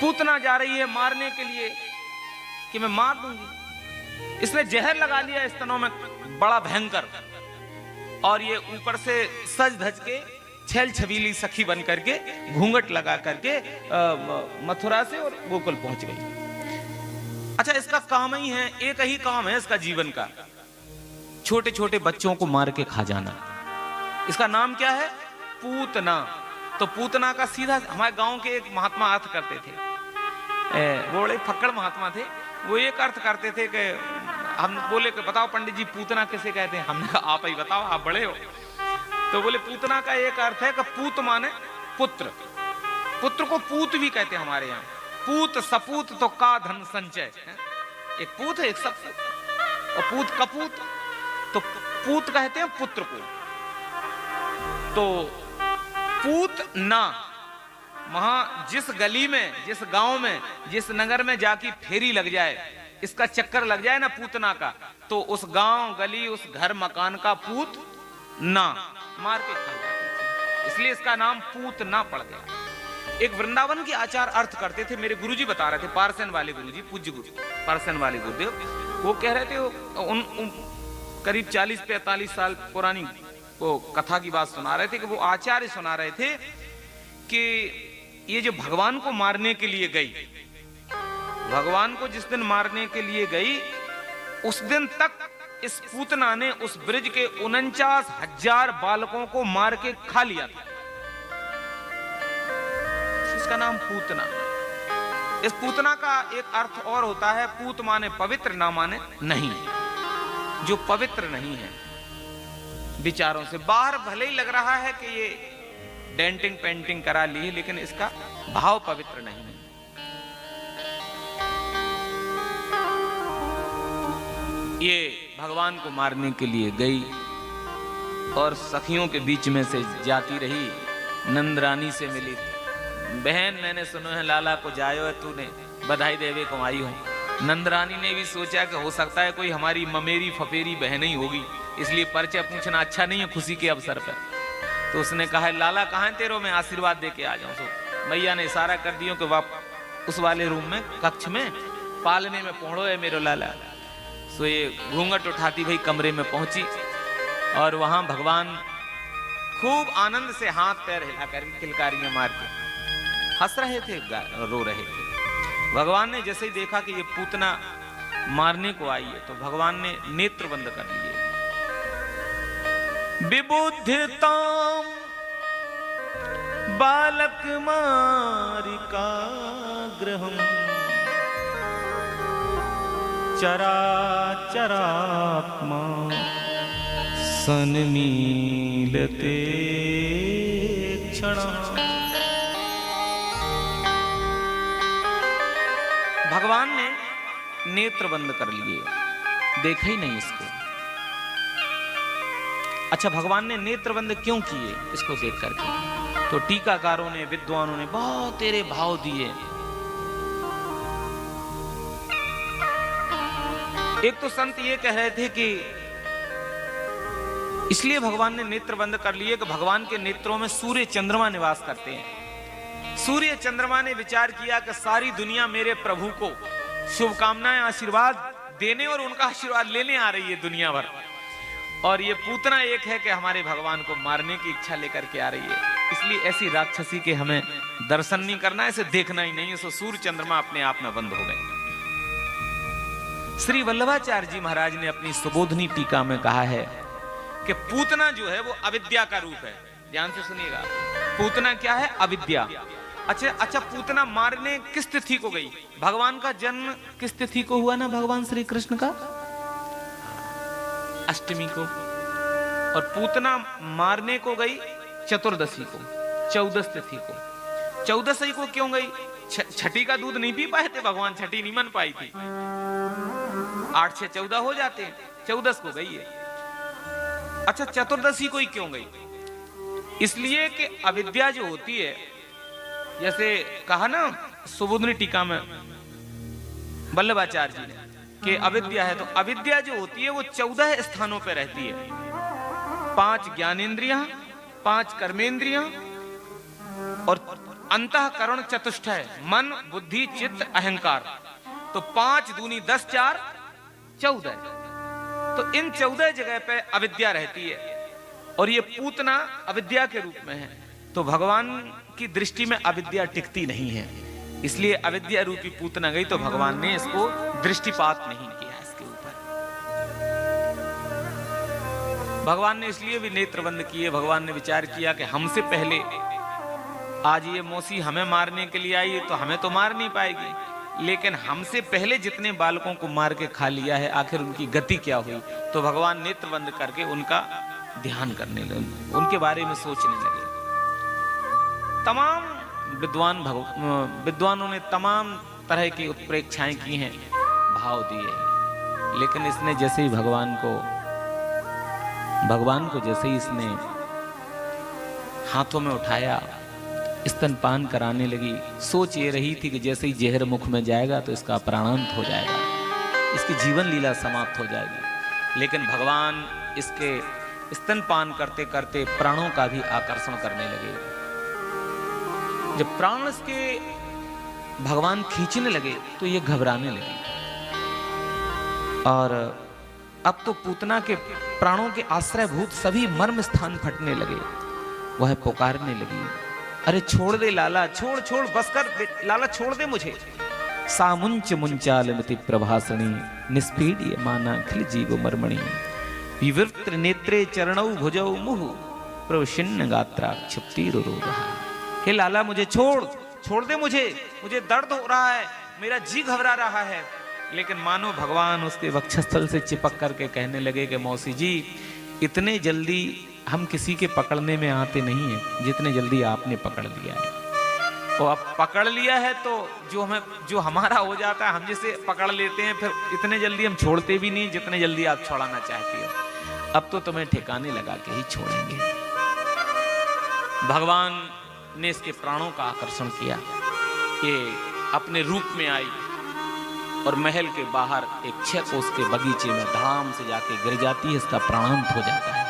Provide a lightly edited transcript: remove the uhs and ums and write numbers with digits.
पूतना जा रही है मारने के लिए कि मैं मार दूंगी। इसने जहर लगा लिया स्तनों में बड़ा भयंकर, और ये ऊपर से सज धज के छेल छबीली सखी बन करके घूंघट लगा करके मथुरा से और गोकुल पहुंच गई। अच्छा, इसका काम ही है, एक ही काम है इसका जीवन का, छोटे छोटे बच्चों को मार के खा जाना। इसका नाम क्या है? पूतना। तो पूतना का सीधा, हमारे गांव के एक महात्मा अर्थ करते थे, वो बड़े फक्कड़ महात्मा थे, वो एक अर्थ करते थे कि हम बोले कि बताओ पंडित जी पूतना किसे कहते हैं? हमने कहा आप ही बताओ, आप बड़े हो। तो बोले पूतना का एक अर्थ है कि पूत माने पुत्र, पुत्र को पूत भी कहते हैं हमारे यहाँ। पूत सपूत तो का धन संचय, एक पूत है एक सपूत, और पूत कपूत, तो पूत कहते हैं पुत्र को। तो पूत ना, वहां जिस गली में, जिस गांव में, जिस नगर में जाके फेरी लग जाए, इसका चक्कर लग जाए ना पूतना का, तो उस गांव गली उस घर मकान का पूत ना मार के खा जाती थी, इसलिए इसका नाम पूतना पड़ गया। एक वृंदावन के आचार अर्थ करते थे, मेरे गुरुजी बता रहे थे, पारसन वाले गुरुजी, पूज्य गुरु पारसन वाले गुरुदेव, वो कह रहे थे, उन करीब 40-45 साल पुरानी वो कथा की बात सुना रहे थे कि वो आचार्य सुना रहे थे कि ये जो भगवान को मारने के लिए गई, भगवान को जिस दिन मारने के लिए गई, उस दिन तक इस पूतना ने उस ब्रिज के 49,000 बालकों को मार के खा लिया था। इसका नाम पूतना। इस पूतना का एक अर्थ और होता है, पूत माने पवित्र, ना माने नहीं, जो पवित्र नहीं है विचारों से। बाहर भले ही लग रहा है कि ये डेंटिंग पेंटिंग करा ली, लेकिन इसका भाव पवित्र नहीं है। ये भगवान को मारने के लिए गई और सखियों के बीच में से जाती रही, नंदरानी से मिली। बहन मैंने सुनो है लाला को जायो है, तूने बधाई देवे को आई हो। नंदरानी ने भी सोचा कि हो सकता है कोई हमारी ममेरी फपेरी बहन ही होगी, इसलिए परिचय पूछना अच्छा नहीं है खुशी के अवसर पर। तो उसने कहा है लाला कहाँ है तेरो, मैं आशीर्वाद दे के आ जाऊं। तो मैया ने इशारा कर दियो कि वाप उस वाले रूम में, कक्ष में पालने में पहुंचो है मेरो लाला। सो ये घूंघट उठाती भाई कमरे में पहुंची, और वहां भगवान खूब आनंद से हाथ पैर हिला कर किलकारियां मार के हंस रहे थे, रो रहे थे। भगवान ने जैसे ही देखा कि ये पूतना मारने को आई है, तो भगवान ने नेत्र बंद कर लिए। विबुद्धिताम बालक मारिका ग्रहम चरा चरात्मा सन्मीलते क्षण। भगवान ने नेत्र बंद कर लिए, देखा ही नहीं इसको। अच्छा, भगवान ने नेत्र बंद क्यों किए इसको देख करके? तो टीकाकारों ने, विद्वानों ने बहुत तेरे भाव दिए। एक तो संत ये कह रहे थे कि इसलिए भगवान ने नेत्र बंद कर लिए कि भगवान के नेत्रों में सूर्य चंद्रमा निवास करते हैं। सूर्य चंद्रमा ने विचार किया कि सारी दुनिया मेरे प्रभु को शुभकामनाएं, आशीर्वाद देने और उनका आशीर्वाद लेने आ रही है दुनिया भर, और ये पूतना एक है कि हमारे भगवान को मारने की इच्छा लेकर के आ रही है। इसलिए ऐसी राक्षसी के हमें दर्शन नहीं करना, ऐसे देखना ही नहीं है। सो सूर्य चंद्रमा अपने आप में बंद हो गए। श्री वल्लभाचार्य जी महाराज ने अपनी सुबोधनी टीका में कहा है कि पूतना जो है वो अविद्या का रूप है। ध्यान से सुनिएगा, पूतना क्या है? अविद्या। अच्छा, पूतना मारने किस तिथि को गई? भगवान का जन्म किस तिथि को हुआ ना, भगवान श्री कृष्ण का? अष्टमी को। और पूतना मारने को गई चतुर्दशी को, 14 तिथि को। 14 को क्यों गई? छठी का दूध नहीं पी पाए थे भगवान, छठी नहीं मन पाई थी। 8 से 14 हो जाते हैं, 14 को गई है। अच्छा, चतुर्दशी को ही क्यों गई? इसलिए कि अविद्या जो होती है, जैसे कहा ना सुबोधनी टीका में वल्लभाचार्य जी ने कि अविद्या है, तो अविद्या जो होती है वो 14 स्थानों पर रहती है। 5 ज्ञानेंद्रियां, 5 कर्मेंद्रियां और अंतःकरण चतुष्टय, मन बुद्धि चित्त अहंकार। तो 5 दूनी 10 4 14। तो इन 14 जगह पे अविद्या रहती है और ये पूतना अविद्या के रूप में है। तो भगवान की दृष्टि में अविद्या टिकती नहीं है, इसलिए अविद्या रूपी पूतना गई तो भगवान ने इसको दृष्टिपात नहीं किया इसके ऊपर। भगवान ने इसलिए भी नेत्र बंद किए। भगवान ने विचार किया कि हमसे पहले आज ये मौसी हमें मारने के लिए आई तो हमें तो मार नहीं पाएगी, लेकिन हमसे पहले जितने बालकों को मार के खा लिया है आखिर उनकी गति क्या हुई। तो भगवान नेत्र बंद करके उनका ध्यान करने लगे, उनके बारे में सोचने लगे। तमाम विद्वानों ने तमाम तरह की उत्प्रेक्षाएं की हैं, भाव दिए, लेकिन इसने जैसे ही भगवान को जैसे ही इसने हाथों में उठाया, स्तनपान कराने लगी। सोच ये रही थी कि जैसे ही जहर मुख में जाएगा तो इसका प्राणांत हो जाएगा, इसकी जीवन लीला समाप्त हो जाएगी। लेकिन भगवान इसके स्तनपान करते करते प्राणों का भी आकर्षण करने लगे। जब प्राण इसके भगवान खींचने लगे तो ये घबराने लगी और अब तो पूतना के प्राणों के आश्रयभूत सभी मर्म स्थान फटने लगे। वह पुकारने लगी, अरे छोड़ दे लाला, छोड़ छोड़, बस कर लाला, छोड़ दे मुझे। सामुंच मुंचालमति प्रभासणी निष्पीड्य माना खिल जीव मर्मणि विवृत्र नेत्रे चरणौ भुजौ मुहु प्रवशिन्न गात्रा क्षिप्तिरुरोधः। हे लाला मुझे छोड़ दे, मुझे दर्द हो रहा है, मेरा जी घबरा रहा है। लेकिन मानो भगवान उसके वक्षस्थल से चिपक करके कहने लगे कि मौसी जी, इतने जल्दी हम किसी के पकड़ने में आते नहीं हैं जितने जल्दी आपने पकड़ लिया है। और अब पकड़ लिया है तो जो हमारा हो जाता है हम जिसे पकड़ लेते हैं, फिर इतने जल्दी हम छोड़ते भी नहीं जितने जल्दी आप छोड़ाना चाहती हो। अब तो तुम्हें ठिकाने लगा के ही छोड़ेंगे। भगवान ने इसके प्राणों का आकर्षण किया। ये अपने रूप में आई और महल के बाहर एक 6 कोस के बगीचे में धड़ाम से जाके गिर जाती है, इसका प्राणांत हो जाता है।